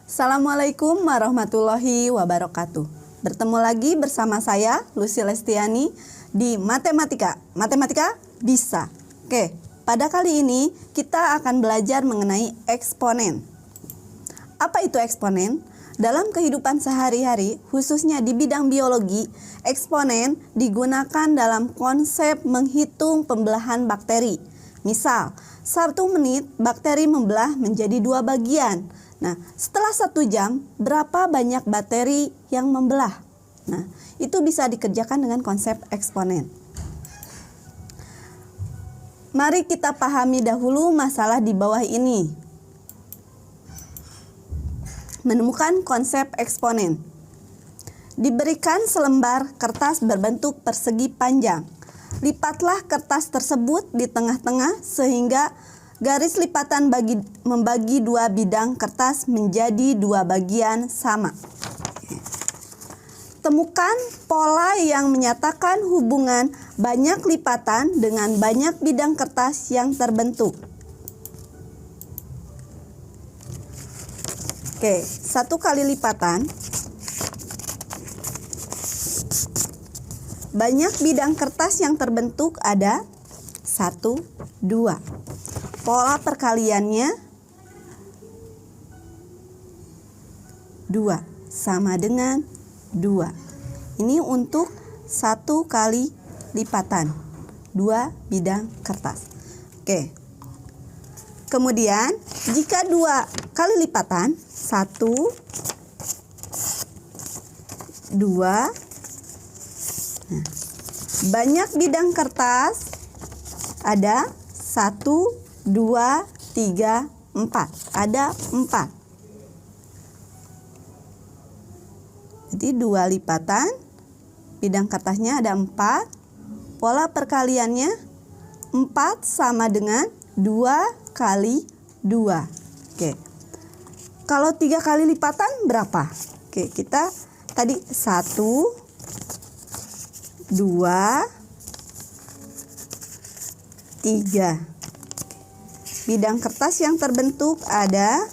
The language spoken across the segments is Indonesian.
Assalamualaikum warahmatullahi wabarakatuh. Bertemu lagi bersama saya, Lucy Lestiani, di Matematika. Matematika bisa. Oke, pada kali ini kita akan belajar mengenai eksponen. Apa itu eksponen? Dalam kehidupan sehari-hari, khususnya di bidang biologi, eksponen digunakan dalam konsep menghitung pembelahan bakteri. Misal, 1 menit bakteri membelah menjadi 2 bagian. Nah, setelah 1 jam, berapa banyak bakteri yang membelah? Nah, itu bisa dikerjakan dengan konsep eksponen. Mari kita pahami dahulu masalah di bawah ini. Menemukan konsep eksponen. Diberikan selembar kertas berbentuk persegi panjang. Lipatlah kertas tersebut di tengah-tengah sehingga garis lipatan membagi 2 bidang kertas menjadi 2 bagian sama. Temukan pola yang menyatakan hubungan banyak lipatan dengan banyak bidang kertas yang terbentuk. Oke, 1 kali lipatan. Banyak bidang kertas yang terbentuk ada 1, 2. Pola perkaliannya 2 sama dengan 2. Ini untuk 1 kali lipatan 2 bidang kertas. Oke. Kemudian jika 2 kali lipatan 1, 2. Nah, banyak bidang kertas ada 1, 2, 3, 4. Ada 4. Jadi 2 lipatan, bidang kertasnya ada 4. Pola perkaliannya 4 sama dengan 2 kali 2. Oke. Kalau 3 kali lipatan berapa? Oke, kita tadi 1, 2, 3. Bidang kertas yang terbentuk ada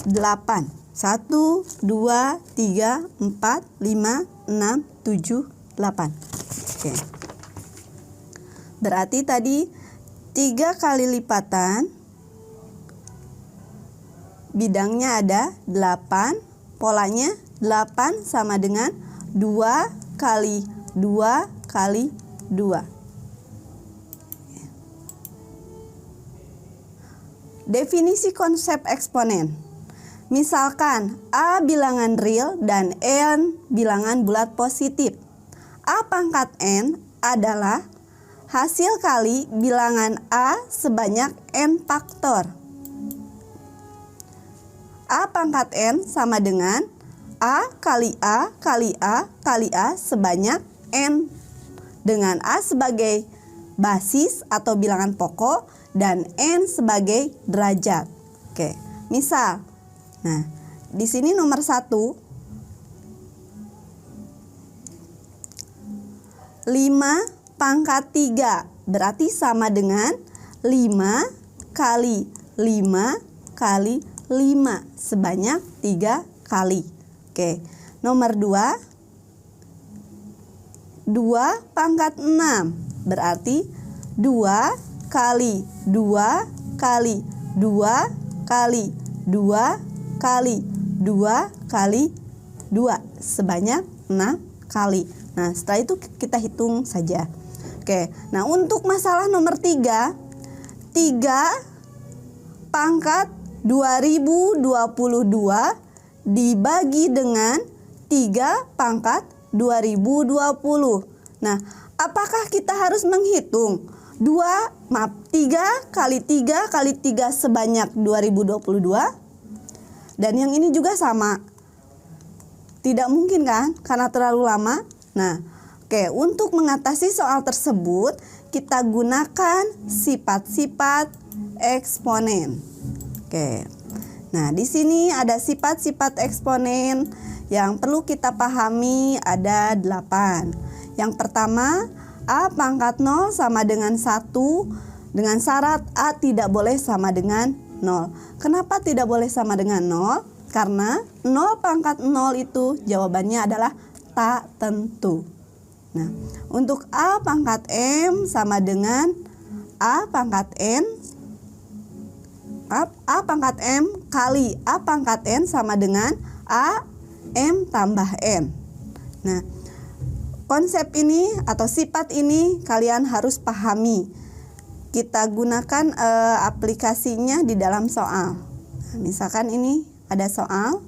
8. 1, 2, 3, 4, 5, 6, 7, 8. Oke. Berarti tadi 3 kali lipatan, bidangnya ada 8, polanya 8 sama dengan 2 kali 2 kali 2. Definisi konsep eksponen. Misalkan A bilangan real dan N bilangan bulat positif. A pangkat N adalah hasil kali bilangan A sebanyak N faktor. A pangkat N sama dengan A kali A kali A kali A sebanyak N, dengan A sebagai basis atau bilangan pokok dan N sebagai derajat. Oke, misal, nah di sini nomor 1, 5 pangkat 3 berarti sama dengan 5 kali 5 kali 5 sebanyak 3 kali. Oke, nomor 2, 2 pangkat 6 berarti 2 kali 2 kali 2 kali 2 kali 2 kali 2 sebanyak 6 kali. Nah, setelah itu kita hitung saja. Oke, nah untuk masalah nomor 3, 3 pangkat 2022 dibagi dengan 3 pangkat 2020. Nah, apakah kita harus menghitung 3 kali 3 kali 3 sebanyak 2022? Dan yang ini juga sama. Tidak mungkin kan? Karena terlalu lama. Nah, oke, untuk mengatasi soal tersebut, kita gunakan sifat-sifat eksponen. Oke. Nah, di sini ada sifat-sifat eksponen yang perlu kita pahami, ada 8. Yang pertama, A pangkat 0 sama dengan 1 dengan syarat A tidak boleh sama dengan 0. Kenapa tidak boleh sama dengan 0? Karena 0 pangkat 0 itu jawabannya adalah tak tentu. Nah, untuk A pangkat M sama dengan A pangkat N. A pangkat M kali A pangkat N sama dengan A M tambah N. Nah, konsep ini atau sifat ini kalian harus pahami. Kita gunakan aplikasinya di dalam soal. Nah, misalkan ini ada soal.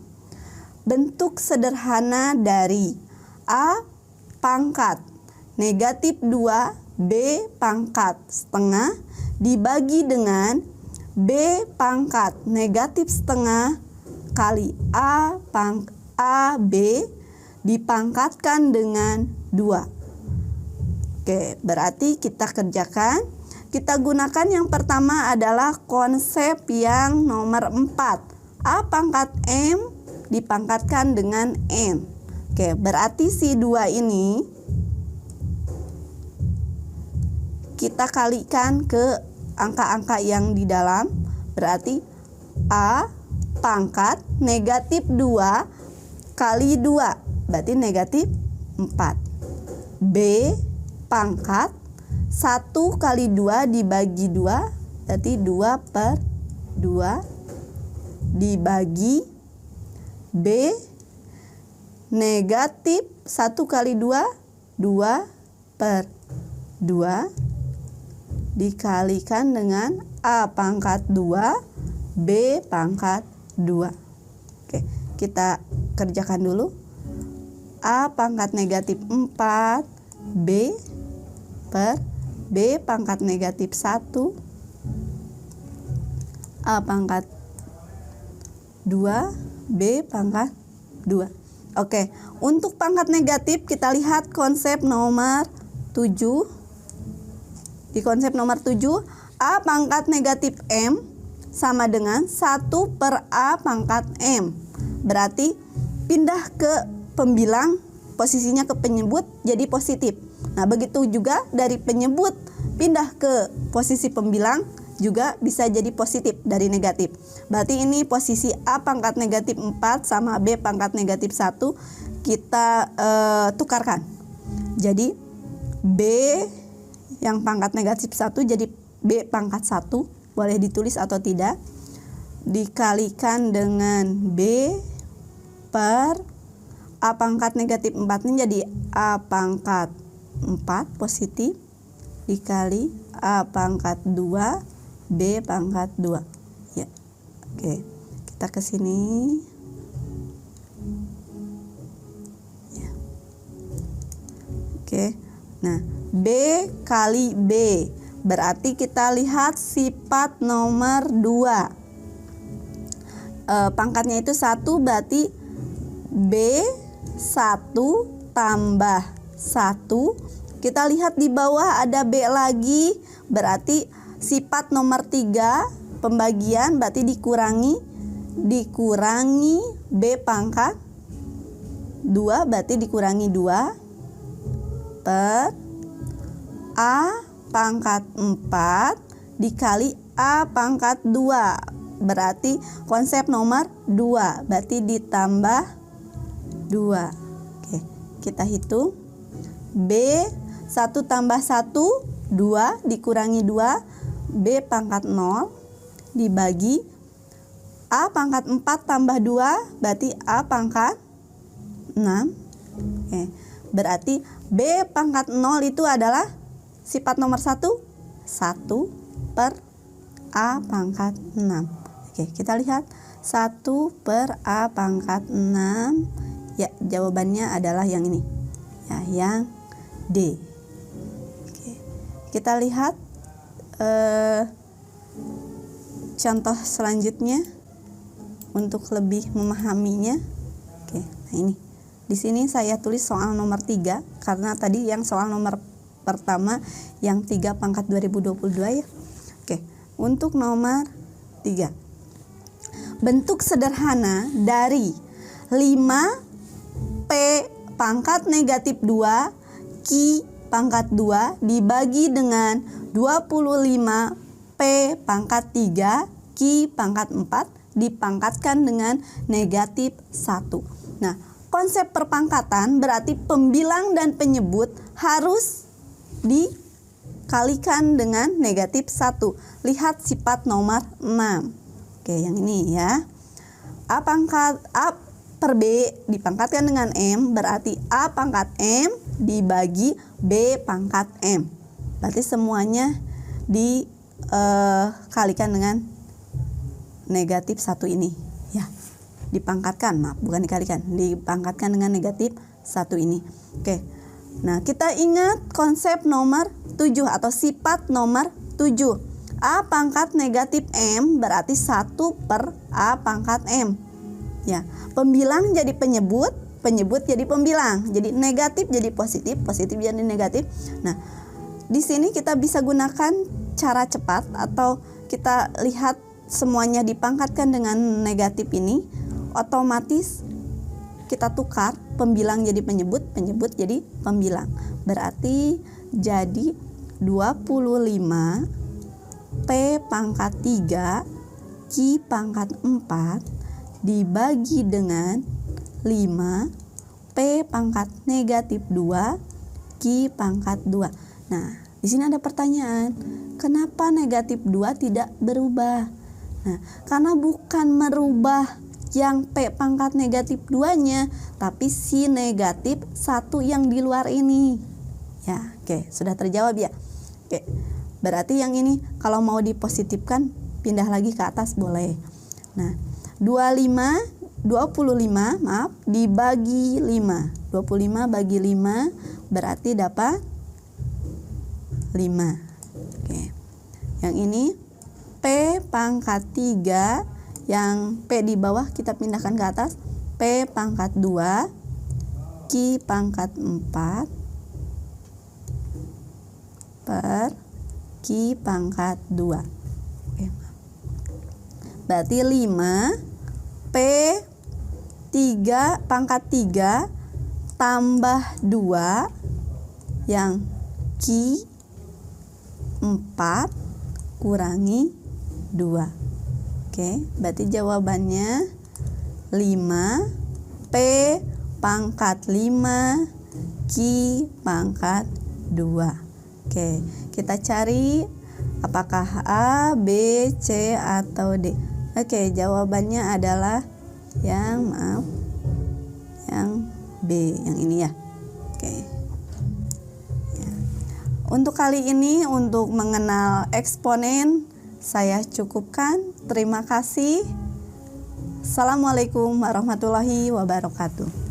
Bentuk sederhana dari A pangkat negatif 2 B pangkat setengah dibagi dengan B pangkat negatif setengah kali A B dipangkatkan dengan 2. Oke, berarti kita kerjakan. Kita gunakan yang pertama adalah konsep yang nomor 4. A pangkat M dipangkatkan dengan N. Oke, berarti si 2 ini kita kalikan ke angka-angka yang di dalam. Berarti A pangkat negatif 2 kali 2. Berarti negatif 4. B pangkat 1 kali 2 dibagi 2. Berarti 2/2 dibagi B negatif 1 kali 2 2/2 dikalikan dengan A pangkat 2 B pangkat 2. Oke, kita kerjakan dulu. A pangkat negatif 4 B per B pangkat negatif 1 A pangkat 2 B pangkat 2. Oke, untuk pangkat negatif kita lihat konsep nomor 7. Di konsep nomor 7, A pangkat negatif M sama dengan 1 per A pangkat M. Berarti pindah ke pembilang, posisinya ke penyebut jadi positif. Nah, begitu juga dari penyebut pindah ke posisi pembilang juga bisa jadi positif dari negatif. Berarti ini posisi A pangkat negatif 4 sama B pangkat negatif 1 kita tukarkan. Jadi B yang pangkat negatif 1 jadi B pangkat 1, boleh ditulis atau tidak, dikalikan dengan B per A pangkat negatif 4 ini jadi A pangkat 4 positif dikali A pangkat 2 B pangkat 2. Ya. Oke. Kita ke sini. Ya. Oke. Nah, B kali B. Berarti kita lihat sifat nomor 2. Pangkatnya itu 1, berarti B 1 tambah 1. Kita lihat di bawah ada B lagi, berarti sifat nomor 3 pembagian, berarti dikurangi B pangkat 2, berarti dikurangi 2 per A pangkat 4 dikali A pangkat 2, berarti konsep nomor 2, berarti ditambah 2. Oke, kita hitung. B 1 tambah 1 2 dikurangi 2 B pangkat 0 dibagi A pangkat 4 tambah 2 berarti A pangkat 6. Oke, berarti B pangkat 0 itu adalah sifat nomor 1 per A pangkat 6. Oke, kita lihat 1 per A pangkat 6. Ya, jawabannya adalah yang ini. Ya, yang D. Oke, kita lihat contoh selanjutnya untuk lebih memahaminya. Oke, nah ini. Di sini saya tulis soal nomor 3 karena tadi yang soal nomor pertama yang 3 pangkat 2022 ya. Oke, untuk nomor 3. Bentuk sederhana dari 5P pangkat negatif 2 Q pangkat 2 dibagi dengan 25P pangkat 3 Q pangkat 4 dipangkatkan dengan negatif 1. Nah, konsep perpangkatan berarti pembilang dan penyebut harus dikalikan dengan negatif 1. Lihat sifat nomor 6. Oke, yang ini ya. A per B dipangkatkan dengan M berarti A pangkat M dibagi B pangkat M. Berarti semuanya dikalikan dengan negatif 1 ini ya. Dipangkatkan, maaf, bukan dikalikan, dipangkatkan dengan negatif 1 ini. Oke. Nah, kita ingat konsep nomor 7 atau sifat nomor 7. A pangkat negatif M berarti 1 per A pangkat M. Ya, pembilang jadi penyebut, penyebut jadi pembilang. Jadi negatif jadi positif, positif jadi negatif. Nah, di sini kita bisa gunakan cara cepat atau kita lihat semuanya dipangkatkan dengan negatif ini, otomatis kita tukar pembilang jadi penyebut, penyebut jadi pembilang. Berarti jadi 25 P pangkat 3 Q pangkat 4 dibagi dengan 5 P pangkat negatif 2 Q pangkat 2. Nah, di sini ada pertanyaan, kenapa negatif 2 tidak berubah? Nah, karena bukan merubah yang P pangkat negatif 2-nya, tapi si negatif 1 yang di luar ini. Ya, oke, sudah terjawab ya. Oke, berarti yang ini kalau mau dipositifkan, pindah lagi ke atas boleh. Nah, 25 maaf, dibagi 5. 25 bagi 5 berarti dapat 5. Oke. Yang ini P pangkat 3, yang P di bawah kita pindahkan ke atas, P pangkat 2 Q pangkat 4 per Q pangkat 2. Oke. Berarti 5 P 3 pangkat 3 tambah 2 yang Q 4 kurangi 2. Oke, berarti jawabannya 5 P pangkat 5 Q pangkat 2. Oke, kita cari apakah A, B, C, atau D. Oke, jawabannya adalah yang B, yang ini ya. Oke. Ya. Untuk kali ini, untuk mengenal eksponen, saya cukupkan. Terima kasih. Assalamualaikum warahmatullahi wabarakatuh.